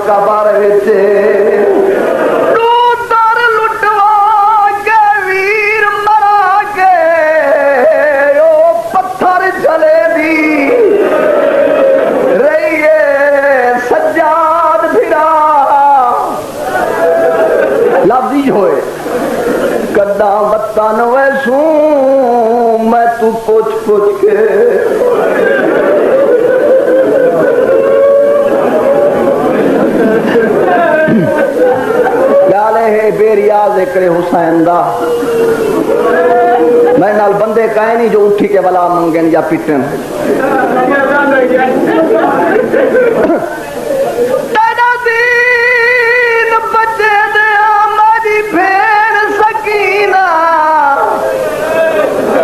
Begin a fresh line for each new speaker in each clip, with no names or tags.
cover विच दर लुटवा के वीर मरा के ओ पत्थर चले दी रहिए सज्जाद भिरा लफ्जी होए कदा वतन वैसू मैं तू पुछ पुछ के गाले है बेरियाज एकड़े हुसैन दा मैं नाल बंदे काहे नहीं जो उठी के बला मंगन या पिटन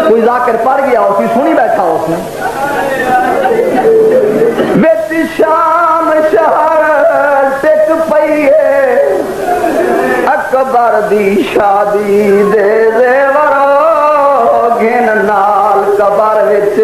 कोई जाकर पढ़ गया उसकी सुनी बैठा उसने बेटी शाम शहर टिक पई है अकबर दी शादी दे जेवरो घिन नाल कबर विच